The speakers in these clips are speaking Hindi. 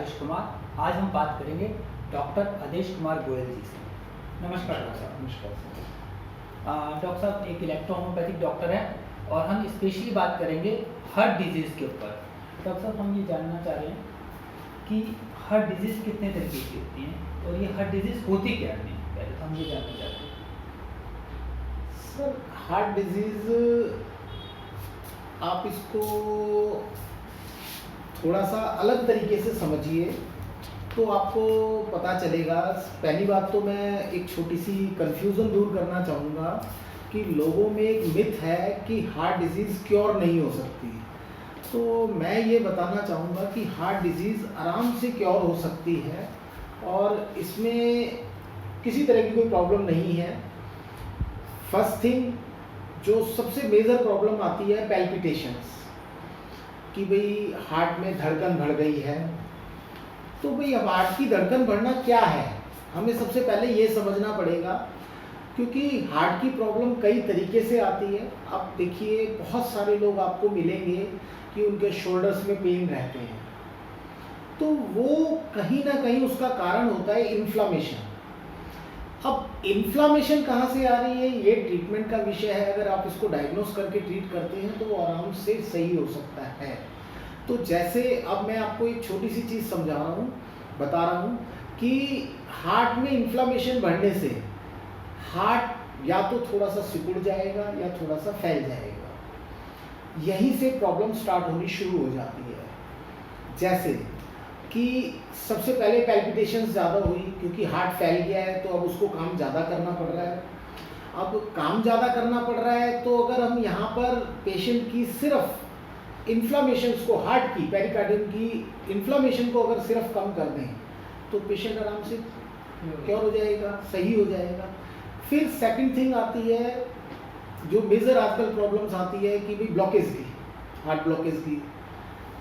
राजेश कुमार। आज हम बात करेंगे डॉक्टर आदेश कुमार गोयल जी से। नमस्कार डॉक्टर साहब। नमस्कार सर। डॉक्टर साहब एक इलेक्ट्रोहोम्योपैथिक डॉक्टर हैं और हम स्पेशली बात करेंगे हार्ट डिजीज़ के ऊपर। डॉक्टर साहब हम ये जानना चाह रहे हैं कि हार्ट डिजीज़ कितने तरीके की होती हैं और ये हार्ट डिजीज़ होती क्या है, पहले तो हम ये जानना चाहते हैं। सर हार्ट डिजीज़ आप इसको थोड़ा सा अलग तरीके से समझिए तो आपको पता चलेगा। पहली बात तो मैं एक छोटी सी कंफ्यूजन दूर करना चाहूँगा कि लोगों में एक मिथ है कि हार्ट डिजीज़ क्योर नहीं हो सकती। तो मैं ये बताना चाहूँगा कि हार्ट डिजीज़ आराम से क्योर हो सकती है और इसमें किसी तरह की कोई प्रॉब्लम नहीं है। फर्स्ट थिंग जो सबसे मेजर प्रॉब्लम आती है पैल्पिटेशंस, कि भाई हार्ट में धड़कन बढ़ गई है। तो भाई अब हार्ट की धड़कन बढ़ना क्या है, हमें सबसे पहले ये समझना पड़ेगा, क्योंकि हार्ट की प्रॉब्लम कई तरीके से आती है। अब देखिए बहुत सारे लोग आपको मिलेंगे कि उनके शोल्डर्स में पेन रहते हैं, तो वो कहीं ना कहीं उसका कारण होता है इन्फ्लामेशन। अब इन्फ्लामेशन कहाँ से आ रही है ये ट्रीटमेंट का विषय है। अगर आप इसको डायग्नोस करके ट्रीट करते हैं तो वो आराम से सही हो सकता है। तो जैसे अब मैं आपको एक छोटी सी चीज़ समझा रहा हूँ, बता रहा हूँ कि हार्ट में इन्फ्लामेशन बढ़ने से हार्ट या तो थोड़ा सा सिकुड़ जाएगा या थोड़ा सा फैल जाएगा। यहीं से प्रॉब्लम स्टार्ट होनी शुरू हो जाती है। जैसे कि सबसे पहले पैल्पिटेशंस ज़्यादा हुई क्योंकि हार्ट फैल गया है, तो अब उसको काम ज़्यादा करना पड़ रहा है। अब काम ज़्यादा करना पड़ रहा है तो अगर हम यहाँ पर पेशेंट की सिर्फ इन्फ्लामेशंस को, हार्ट की पेरिकार्डियम की इन्फ्लामेशन को अगर सिर्फ कम कर दें तो पेशेंट आराम से क्योर हो जाएगा, सही हो जाएगा। फिर सेकंड थिंग आती है जो मेजर आजकल प्रॉब्लम्स आती है कि भाई ब्लॉकेज की, हार्ट ब्लॉकेज की।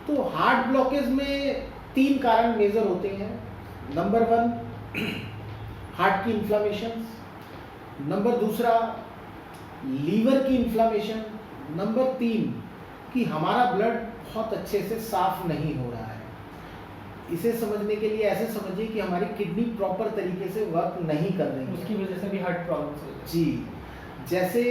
तो हार्ट ब्लॉकेज में 3 कारण मेजर होते हैं। नंबर 1 हार्ट की इन्फ्लामेशन, नंबर 2 लीवर की इन्फ्लामेशन, नंबर 3 कि हमारा ब्लड बहुत अच्छे से साफ नहीं हो रहा है। इसे समझने के लिए ऐसे समझिए कि हमारी किडनी प्रॉपर तरीके से वर्क नहीं कर रही है, उसकी वजह से भी हार्ट प्रॉब्लम्स होती है। जी, जैसे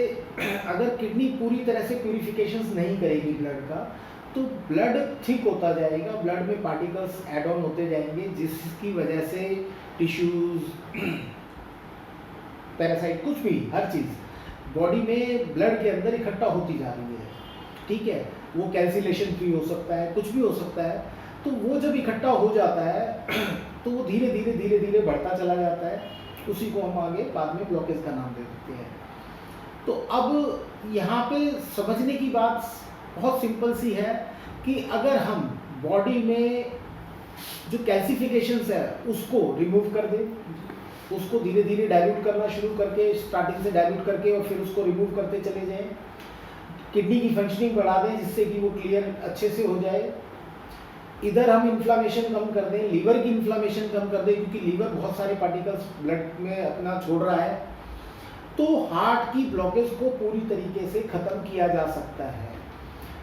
अगर किडनी पूरी तरह से प्यूरिफिकेशंस नहीं करेगी ब्लड का तो ब्लड थिक होता जाएगा, ब्लड में पार्टिकल्स ऐड ऑन होते जाएंगे, जिसकी वजह से टिश्यूज, पैरासाइट, कुछ भी, हर चीज़ बॉडी में ब्लड के अंदर इकट्ठा होती जा रही है। ठीक है, वो कैंसिलेशन भी हो सकता है, कुछ भी हो सकता है। तो वो जब इकट्ठा हो जाता है तो वो धीरे धीरे धीरे धीरे बढ़ता चला जाता है। उसी को हम आगे बाद में ब्लॉकेज का नाम दे देते हैं। तो अब यहाँ पे समझने की बात बहुत सिंपल सी है कि अगर हम बॉडी में जो कैल्सिफिकेशंस है उसको रिमूव कर दें, उसको धीरे धीरे डाइल्यूट करना शुरू करके, स्टार्टिंग से डाइल्यूट करके और फिर उसको रिमूव करते चले जाएं, किडनी की फंक्शनिंग बढ़ा दें जिससे कि वो क्लियर अच्छे से हो जाए। इधर हम इन्फ्लामेशन कम कर दें, लीवर की इन्फ्लामेशन कम कर दें, क्योंकि लीवर बहुत सारे पार्टिकल्स ब्लड में अपना छोड़ रहा है। तो हार्ट की ब्लॉकेज को पूरी तरीके से खत्म किया जा सकता है।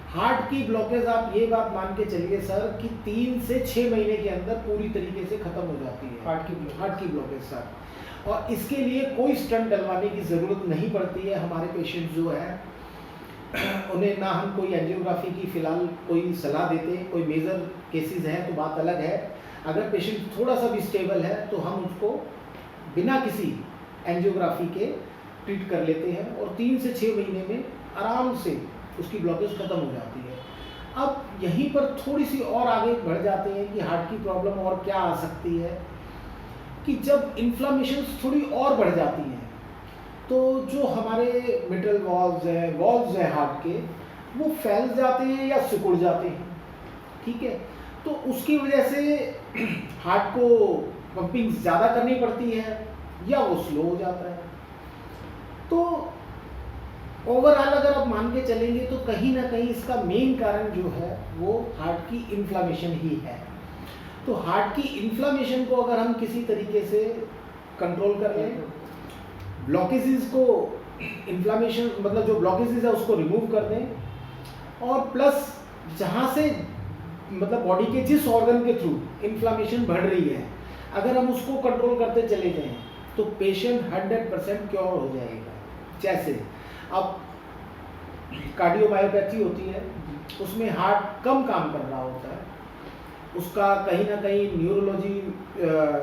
हार्ट की ब्लॉकेज आप ये बात मान के चलिए सर कि 3 से 6 महीने के अंदर पूरी तरीके से खत्म हो जाती है हार्ट की ब्लॉकेज सर। और इसके लिए कोई स्टंट डलवाने की ज़रूरत नहीं पड़ती है। हमारे पेशेंट जो है उन्हें ना हम कोई एंजियोग्राफी की फ़िलहाल कोई सलाह देते। कोई मेजर केसेस हैं तो बात अलग है। अगर पेशेंट थोड़ा सा भी स्टेबल है तो हम उसको बिना किसी एंजियोग्राफी के ट्रीट कर लेते हैं और 3 से 6 महीने में आराम से उसकी ब्लॉकेज खत्म हो जाती है। अब यहीं पर थोड़ी सी और आगे बढ़ जाते हैं कि हार्ट की प्रॉब्लम और क्या आ सकती है, कि जब इन्फ्लामेशन थोड़ी और बढ़ जाती हैं तो जो हमारे मिट्रल वॉल्व्स हैं हार्ट के, वो फैल जाते हैं या सिकुड़ जाते हैं। ठीक है, तो उसकी वजह से हार्ट को पंपिंग ज़्यादा करनी पड़ती है या वो स्लो हो जाता है। तो ओवरऑल अगर आप मान के चलेंगे तो कहीं ना कहीं इसका मेन कारण जो है वो हार्ट की इन्फ्लामेशन ही है। तो हार्ट की इन्फ्लामेशन को अगर हम किसी तरीके से कंट्रोल कर लें, ब्लॉकेजेस को, इन्फ्लामेशन मतलब जो ब्लॉकेजेस है उसको रिमूव कर दें, और प्लस जहाँ से मतलब बॉडी के जिस ऑर्गन के थ्रू इन्फ्लामेशन बढ़ रही है, अगर हम उसको कंट्रोल करते चले जाएं तो पेशेंट 100% क्योर हो जाएगा। जैसे अब कार्डियोमायोपैथी होती है, उसमें हार्ट कम काम कर रहा होता है, उसका कहीं ना कहीं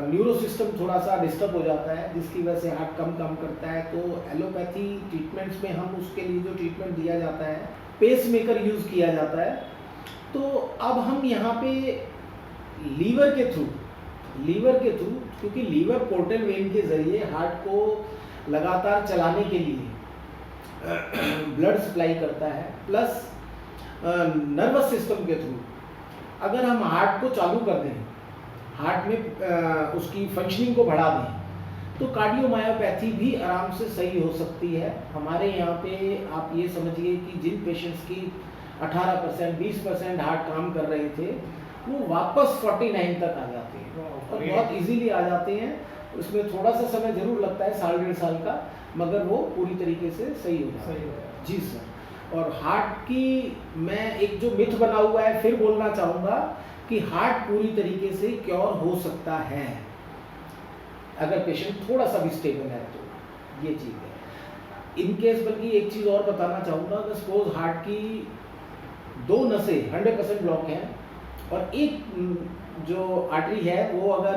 न्यूरो सिस्टम थोड़ा सा डिस्टर्ब हो जाता है, जिसकी वजह से हार्ट कम काम करता है। तो एलोपैथी ट्रीटमेंट्स में हम उसके लिए जो ट्रीटमेंट दिया जाता है, पेस मेकर यूज़ किया जाता है। तो अब हम यहाँ पे लीवर के थ्रू, क्योंकि लीवर पोर्टल वेन के जरिए हार्ट को लगातार चलाने के लिए ब्लड सप्लाई करता है, प्लस नर्वस सिस्टम के थ्रू अगर हम हार्ट को चालू कर दें, हार्ट में उसकी फंक्शनिंग को बढ़ा दें, तो कार्डियोमायोपैथी भी आराम से सही हो सकती है। हमारे यहाँ पे आप ये समझिए कि जिन पेशेंट्स की 18% 20% हार्ट काम कर रहे थे, वो वापस 49 तक आ जाते हैं और बहुत इजीली आ जाते हैं। उसमें थोड़ा सा समय जरूर लगता है, 1.5 साल का, मगर वो पूरी तरीके से सही हो जाता है। जी सर। और हार्ट की मैं एक जो मिथ बना हुआ है फिर बोलना चाहूँगा कि हार्ट पूरी तरीके से क्योर हो सकता है अगर पेशेंट थोड़ा सा भी स्टेबल है, तो ये चीज़ है। इन केस बल्कि एक चीज़ और बताना चाहूँगा कि सपोज हार्ट की 2 नसें 100% ब्लॉक हैं और एक जो आर्टरी है वो अगर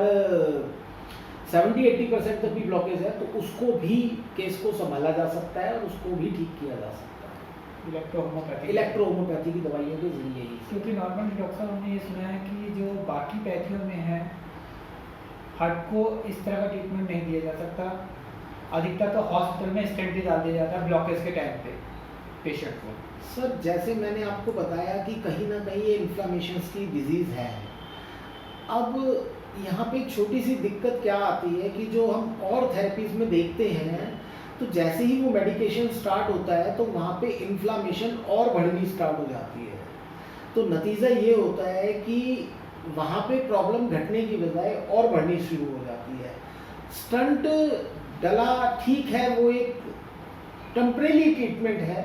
70-80% तक भी ब्लॉकेज है, तो उसको भी केस को संभाला जा सकता है और उसको भी ठीक किया जा सकता है इलेक्ट्रोहोमोपैथी की दवाइयों के जरिए ही। क्योंकि नॉर्मल डॉक्टर साहब हमने ये सुना है कि जो बाकी पैथियों में है, हार्ट को इस तरह का ट्रीटमेंट नहीं दिया जा सकता। अधिकतर तो हॉस्पिटल में स्टेंट ही डाल दिया जाता है ब्लॉकेज के टाइम पे पेशेंट को। सर जैसे मैंने आपको बताया कि कहीं ना कहीं ये इन्फ्लामेशंस की डिजीज़ है। अब यहाँ पे एक छोटी सी दिक्कत क्या आती है कि जो हम और थेरेपीज में देखते हैं, तो जैसे ही वो मेडिकेशन स्टार्ट होता है तो वहाँ पे इन्फ्लामेशन और बढ़नी स्टार्ट हो जाती है। तो नतीजा ये होता है कि वहाँ पे प्रॉब्लम घटने की बजाय और बढ़नी शुरू हो जाती है। स्टंट डला ठीक है, वो एक टेम्परेरी ट्रीटमेंट है,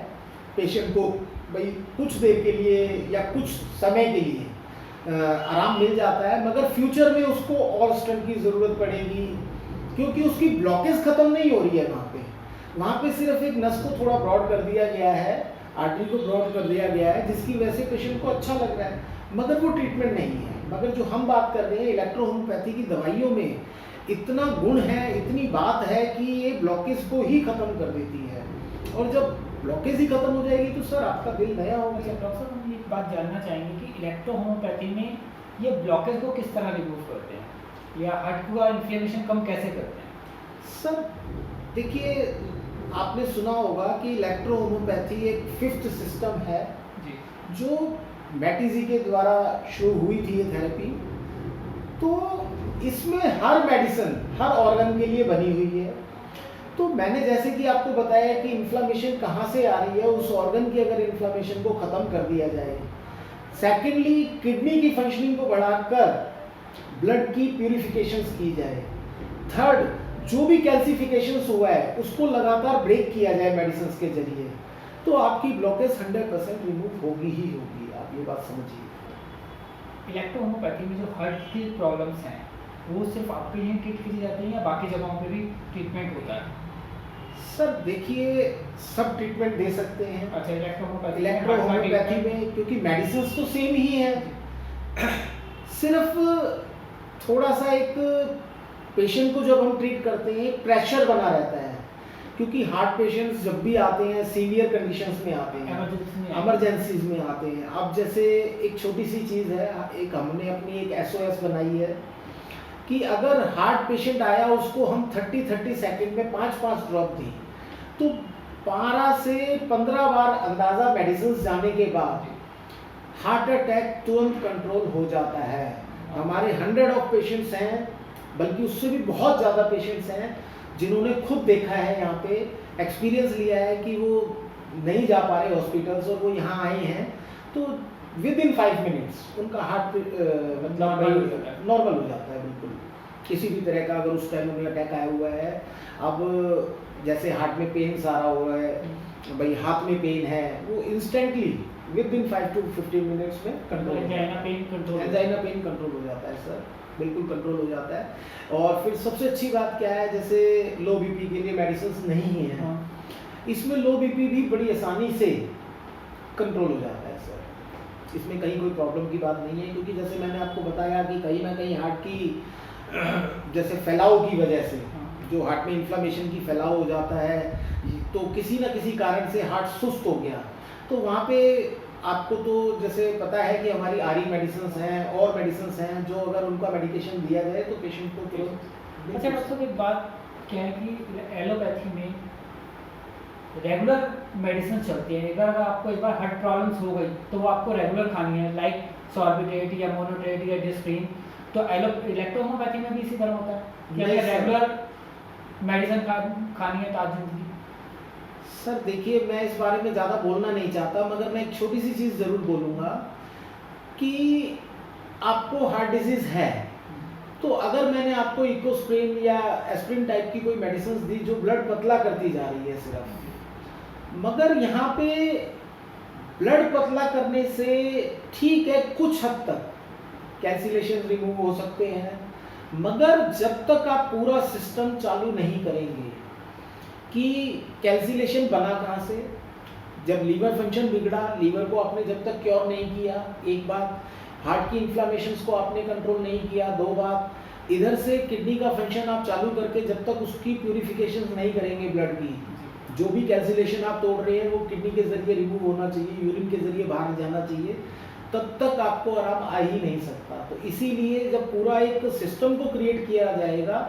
पेशेंट को भाई कुछ देर के लिए या कुछ समय के लिए आराम मिल जाता है, मगर फ्यूचर में उसको और स्टंट की ज़रूरत पड़ेगी क्योंकि उसकी ब्लॉकेज ख़त्म नहीं हो रही है। वहाँ पे सिर्फ एक नस को थोड़ा ब्रॉड कर दिया गया है, आर्टरी को ब्रॉड कर दिया गया है, जिसकी वजह से पेशेंट को अच्छा लग रहा है, मगर वो ट्रीटमेंट नहीं है। मगर जो हम बात कर रहे हैं इलेक्ट्रोहोमोपैथी की दवाइयों में इतना गुण है, इतनी बात है कि ये ब्लॉकेज को ही ख़त्म कर देती है। और जब ब्लॉकेज ही ख़त्म हो जाएगी तो सर आपका दिल नया हो गया। डॉक्टर साहब हम एक बात जानना चाहेंगे कि इलेक्ट्रोहोमोपैथी में ये ब्लॉकेज को किस तरह रिमूव करते हैं या हार्ट का इन्फ्लेमेशन कम कैसे करते हैं? सर देखिए, आपने सुना होगा कि इलेक्ट्रोहोमोपैथी एक 5th सिस्टम है जी, जो मैटीजी के द्वारा शुरू हुई थी ये थेरेपी। तो इसमें हर मेडिसिन हर ऑर्गन के लिए बनी हुई है। तो मैंने जैसे कि आपको बताया कि इन्फ्लामेशन कहाँ से आ रही है, उस ऑर्गन की अगर इन्फ्लामेशन को ख़त्म कर दिया जाए। सेकेंडली, किडनी की फंक्शनिंग को बढ़ाकर ब्लड की प्यूरिफिकेशंस की जाए। थर्ड, जो भी कैल्सिफिकेशंस हुआ है उसको लगातार ब्रेक किया जाए मेडिसिन के जरिए, तो आपकी ब्लॉकेज 100% रिमूव होगी ही होगी। आप ये बात समझिए। इलेक्ट्रोहोमोपैथी में जो हार्ट की प्रॉब्लम्स हैं वो सिर्फ आपके लिए ट्रीट की जाती हैं या बाकी जगहों पे भी ट्रीटमेंट होता है? सर देखिए, सब ट्रीटमेंट दे सकते हैं। अच्छा, इलेक्ट्रोहोमोपैथी में क्योंकि मेडिसिन तो सेम ही है, सिर्फ थोड़ा सा एक पेशेंट को जब हम ट्रीट करते हैं प्रेशर बना रहता है, क्योंकि हार्ट पेशेंट्स जब भी आते हैं सीवियर कंडीशंस में आते हैं, इमरजेंसीज में आते हैं। अब जैसे एक छोटी सी चीज़ है, एक हमने अपनी एक SOS बनाई है कि अगर हार्ट पेशेंट आया उसको हम 30 सेकंड में 5 ड्रॉप दी, तो 12 से 15 बार अंदाज़ा मेडिसिन जाने के बाद हार्ट अटैक तुरंत कंट्रोल हो जाता है। हमारे 100 ऑफ पेशेंट्स हैं, बल्कि उससे भी बहुत ज़्यादा पेशेंट्स हैं जिन्होंने खुद देखा है, यहाँ पे एक्सपीरियंस लिया है कि वो नहीं जा पा रहे हॉस्पिटल्स और वो यहाँ आए हैं, तो विद इन 5 मिनट्स उनका हार्ट मतलब नॉर्मल हो जाता है बिल्कुल। किसी भी तरह का अगर उस टाइम उन्हें अटैक आया हुआ है, अब जैसे हार्ट में पेन आ रहा हुआ है, भाई हाथ में पेन है, वो instantly within 5 to 15 minutes में control angina pain control angina pain control हो जाता है सर, बिल्कुल कंट्रोल हो जाता है। और फिर सबसे अच्छी बात क्या है, जैसे लो बीपी के लिए मेडिसिन नहीं है, हाँ। इसमें लो बीपी भी बड़ी आसानी से कंट्रोल हो जाता है सर, इसमें कहीं कोई प्रॉब्लम की बात नहीं है। क्योंकि जैसे मैंने आपको बताया कि कहीं ना कहीं हार्ट की जैसे फैलाव की वजह से, जो हार्ट में इन्फ्लामेशन की फैलाव हो जाता है, तो किसी ना किसी कारण से हार्ट सुस्त हो गया, तो वहाँ पे आपको तो जैसे पता है कि हमारी आरी मेडिसिन हैं और मेडिसिन हैं जो अगर उनका मेडिकेशन दिया जाए तो पेशेंट को तुरंत। अच्छा डॉक्टर साहब, एक बात क्या है कि एलोपैथी में रेगुलर मेडिसिन चलती है। अगर आपको एक बार हार्ट प्रॉब्लम्स हो गई तो वो आपको रेगुलर खानी है, लाइक सॉर्बिट्रेट या मोनोट्रेट या डिस्प्रिन। तो इलेक्ट्रोहोमोपैथी में भी इसी तरह होता है कि नहीं अगर सर। रेगुलर मेडिसिन खानी है तो आज जिंदगी। सर देखिए, मैं इस बारे में ज़्यादा बोलना नहीं चाहता, मगर मैं एक छोटी सी चीज़ ज़रूर बोलूँगा कि आपको हार्ट डिजीज़ है तो अगर मैंने आपको इकोस्प्रिन या एस्प्रिन टाइप की कोई मेडिसिन दी जो ब्लड पतला करती जा रही है सिर्फ, मगर यहाँ पे ब्लड पतला करने से ठीक है कुछ हद तक कैंसिलेशन रिमूव हो सकते हैं, मगर जब तक आप पूरा सिस्टम चालू नहीं करेंगे कि कैंसिलेशन बना कहाँ से, जब लीवर फंक्शन बिगड़ा, लीवर को आपने जब तक क्योर नहीं किया, एक बात हार्ट की इन्फ्लामेशंस को आपने कंट्रोल नहीं किया, दो बात इधर से किडनी का फंक्शन आप चालू करके जब तक उसकी प्यूरिफिकेशन नहीं करेंगे ब्लड की, जो भी कैंसिलेशन आप तोड़ रहे हैं वो किडनी के जरिए रिमूव होना चाहिए, यूरिन के जरिए बाहर जाना चाहिए, तब तक आपको आराम आ ही नहीं सकता। तो इसीलिए जब पूरा एक सिस्टम को क्रिएट किया जाएगा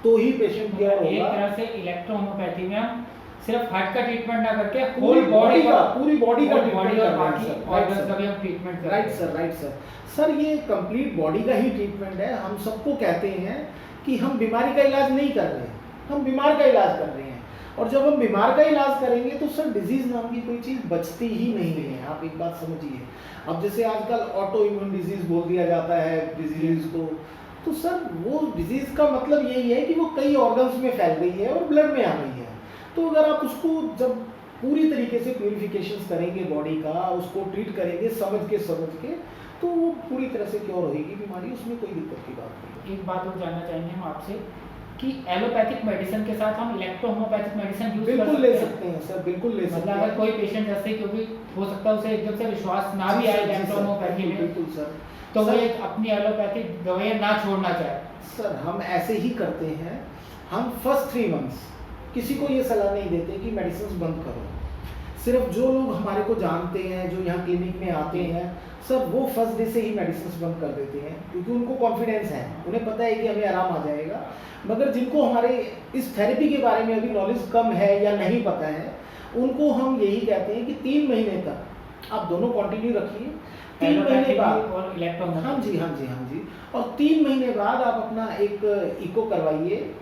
तो ही पेशेंट क्योर होगा। एक तरह से इलेक्ट्रोहोमोपैथी में हम सिर्फ हार्ट का ट्रीटमेंट ना करके पूरी बॉडी का बॉडी और ट्रीटमेंट बाकी कर ऑर्गन्स रहे का हैं भी हम ट्रीटमेंट कर right sir, right sir. Sir ये कंप्लीट बॉडी का ही ट्रीटमेंट है। हम सबको कहते हैं कि हम बीमारी का इलाज नहीं कर रहे हैं, हम बीमार का इलाज कर रहे हैं, और जब हम बीमार का इलाज करेंगे तो सर डिजीज नाम की कोई चीज़ बचती ही नहीं है। आप एक बात समझिए, अब जैसे आजकल ऑटो इम्यून डिजीज बोल दिया जाता है डिजीज को, तो सर वो डिजीज का मतलब यही है कि वो कई ऑर्गन्स में फैल गई है और ब्लड में आ गई है। तो अगर आप उसको जब पूरी तरीके से प्यूरिफिकेशन करेंगे बॉडी का, उसको ट्रीट करेंगे समझ के, तो वो पूरी तरह से क्योर होगी बीमारी, उसमें कोई दिक्कत की बात नहीं। एक बात और जानना चाहेंगे हम आपसे कि एलोपैथिक मेडिसिन के साथ हम इलेक्ट्रोहोमोपैथिक मेडिसिन यूज कर बिल्कुल ले सकते हैं सर, बिल्कुल ले सकते मतलब हैं। अगर कोई पेशेंट जैसे, क्योंकि हो सकता है उसे एकदम से विश्वास ना भी आए इलेक्ट्रोहोमोपैथी में, बिल्कुल सर, तो वो सर, एक अपनी एलोपैथिक दवाइयाँ ना छोड़ना चाहे। सर हम ऐसे ही करते हैं। हम फर्स्ट 3 मंथ्स किसी को ये सलाह नहीं देते कि मेडिसिन बंद करो। सिर्फ जो लोग हमारे को जानते हैं, जो यहाँ क्लिनिक में आते हैं, सर वो फर्स्ट डे से ही मेडिसिन बंद कर देते हैं, क्योंकि उनको कॉन्फिडेंस है, उन्हें पता है कि हमें आराम आ जाएगा। मगर जिनको हमारे इस थेरेपी के बारे में अभी नॉलेज कम है या नहीं पता है, उनको हम यही कहते हैं कि 3 महीने तक आप दोनों कंटिन्यू रखिए। 3 महीने बाद और इलेक्ट्रोहोमोपैथी, हाँ जी, और 3 महीने बाद आप अपना एक इको करवाइए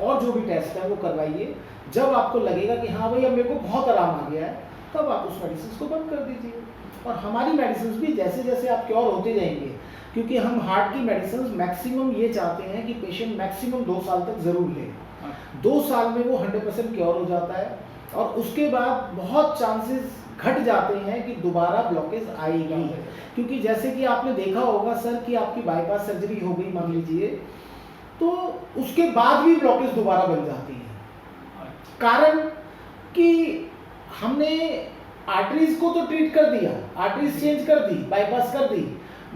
और जो भी टेस्ट है वो करवाइए। जब आपको लगेगा कि हाँ भाई अब मेरे को बहुत आराम आ गया है, तब आप उस मेडिसिन को बंद कर दीजिए। और हमारी मेडिसिन भी जैसे जैसे आप क्योर होते जाएंगे, क्योंकि हम हार्ट की मेडिसिन मैक्सिमम ये चाहते हैं कि पेशेंट मैक्सिमम 2 साल तक ज़रूर ले। 2 साल में वो 100% क्योर हो जाता है, और उसके बाद बहुत चांसेस घट जाते हैं कि दोबारा ब्लॉकेज आएगी। क्योंकि जैसे कि आपने देखा होगा सर कि आपकी बाईपास सर्जरी हो गई मान लीजिए, तो उसके बाद भी ब्लॉकेज दोबारा बन जाती है। कारण कि हमने आर्टरीज को तो ट्रीट कर दिया, आर्टरीज चेंज कर दी, बाईपास कर दी,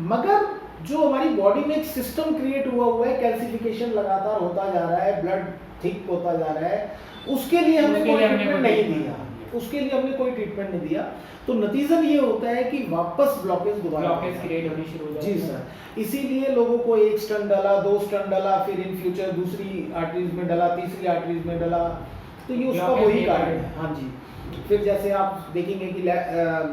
मगर जो हमारी बॉडी में एक सिस्टम क्रिएट हुआ है, कैल्सिफिकेशन लगातार होता जा रहा है, ब्लड थिक होता जा रहा है, उसके लिए हमने कोई ट्रीटमेंट नहीं दिया, उसके लिए हमने कोई ट्रीटमेंट नहीं दिया। तो नतीजन ये होता है कि वापस ब्लॉकेज दोबारा क्रिएट होनी शुरू हो जाती है। जी सर, इसीलिए लोगों को 1 स्टंट डाला, 2 स्टंट डाला, फिर इन फ्यूचर दूसरी आर्टरीज में डाला, तीसरी आर्टरीज में डाला, तो ये उसका वही कारण है। हाँ जी, फिर जैसे आप देखेंगे कि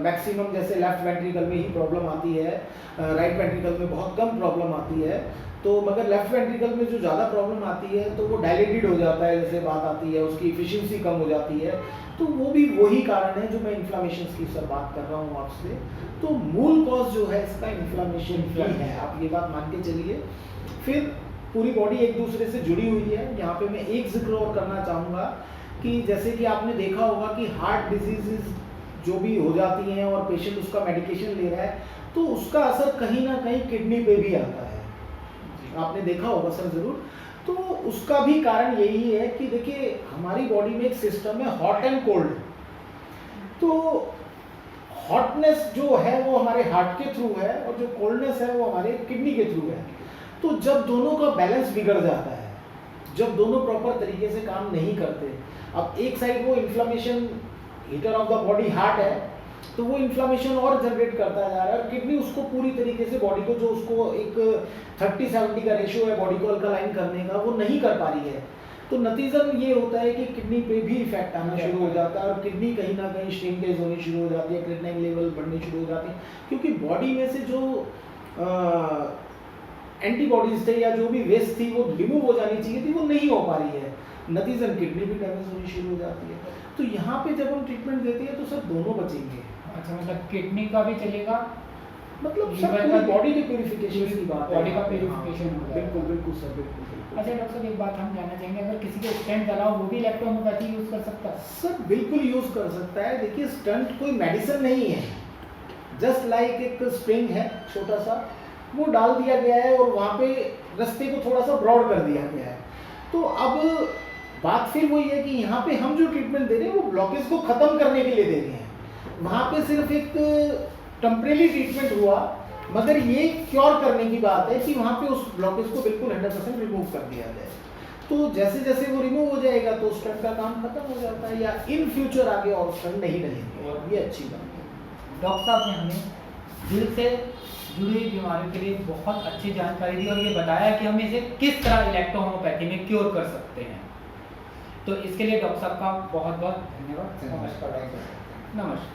मैक्सिमम जैसे लेफ्ट वेंट्रिकल में ही प्रॉब्लम आती है, राइट वेंट्रिकल में बहुत कम प्रॉब्लम आती है, तो मगर लेफ्ट वेंट्रिकल में जो ज़्यादा प्रॉब्लम आती है तो वो डायलेटेड हो जाता है, जैसे बात आती है, उसकी इफिशिएंसी कम हो जाती है, तो वो भी वही कारण है जो मैं इन्फ्लामेशन की सर बात कर रहा हूँ आपसे। तो मूल कॉज जो है इसका इन्फ्लामेशन ही है, आप ये बात मान के चलिए। फिर पूरी बॉडी एक दूसरे से जुड़ी हुई है। यहाँ पे मैं एक जिक्र और करना चाहूँगा कि जैसे कि आपने देखा होगा कि हार्ट डिजीजेज जो भी हो जाती हैं और पेशेंट उसका मेडिकेशन ले रहा है, तो उसका असर कहीं ना कहीं किडनी पे भी आता है। आपने देखा होगा सर ज़रूर। तो उसका भी कारण यही है कि देखिए हमारी बॉडी में एक सिस्टम है हॉट एंड कोल्ड। तो हॉटनेस जो है वो हमारे हार्ट के थ्रू है और जो कोल्डनेस है वो हमारे किडनी के थ्रू है। तो जब दोनों का बैलेंस बिगड़ जाता है, जब दोनों प्रॉपर तरीके से काम नहीं करते, अब एक साइड वो inflammation, heater of the body heart है, तो वो इन्फ्लेमेशन और जनरेट करता जा रहा है और किडनी उसको पूरी तरीके से बॉडी को, जो उसको एक 30-70 का रेशियो है बॉडी को अल्कलाइन करने का, वो नहीं कर पा रही है। तो नतीजन ये होता है कि किडनी पे भी इफेक्ट आना शुरू हो जाता है और किडनी कहीं ना कहीं श्रिंकेज होनी शुरू हो जाती है, क्रिएटिनिन लेवल बढ़नी शुरू हो जाती है, क्योंकि बॉडी में से जो एंटीबॉडीज थे या जो भी वेस्ट थी वो रिमूव हो जानी चाहिए थी, वो नहीं हो पा रही है। नतीजन किडनी भी डैमेज होनी शुरू हो जाती है। तो यहाँ पे जब हम ट्रीटमेंट देते हैं तो सर दोनों बचेंगे। अच्छा, मतलब किडनी का भी चलेगा, मतलब सब पूरी बॉडी के प्यूरिफिकेशन की बात है, बॉडी का प्यूरिफिकेशन हो जाएगा। बिल्कुल बिल्कुल सर, बिल्कुल। अच्छा डॉक्टर साहब, एक बात हम जानना चाहेंगे, अगर किसी को स्टेंट डाला हो वो भी इलेक्ट्रो होम्योपैथी यूज कर सकता है? सर बिल्कुल यूज कर सकता है। देखिए स्टंट कोई मेडिसिन नहीं है, जस्ट लाइक एक स्प्रिंग है छोटा सा, वो डाल दिया गया है और वहाँ पे रास्ते को थोड़ा सा ब्रॉड कर दिया गया है। तो अब बात फिर वही है कि यहाँ पे हम जो ट्रीटमेंट दे रहे हैं वो ब्लॉकेज को खत्म करने के लिए दे रहे हैं। वहाँ पे सिर्फ एक टेम्परेरी ट्रीटमेंट हुआ, मगर ये क्योर करने की बात है कि वहाँ पे उस ब्लॉकेज को बिल्कुल 100% रिमूव कर दिया जाए। तो जैसे जैसे वो रिमूव हो जाएगा तो स्टंट का काम खत्म हो जाता है, या इन फ्यूचर आगे और स्टंट नहीं डलेंगे, और ये अच्छी बात है। डॉक्टर साहब ने हमें दिल से जुड़ी हुई बीमारियों के लिए बहुत अच्छी जानकारी दी और ये बताया कि हम इसे किस तरह इलेक्ट्रो होम्योपैथी में क्योर कर सकते हैं। तो इसके लिए डॉक्टर साहब का बहुत बहुत धन्यवाद। नमस्कार डॉक्टर। नमस्कार।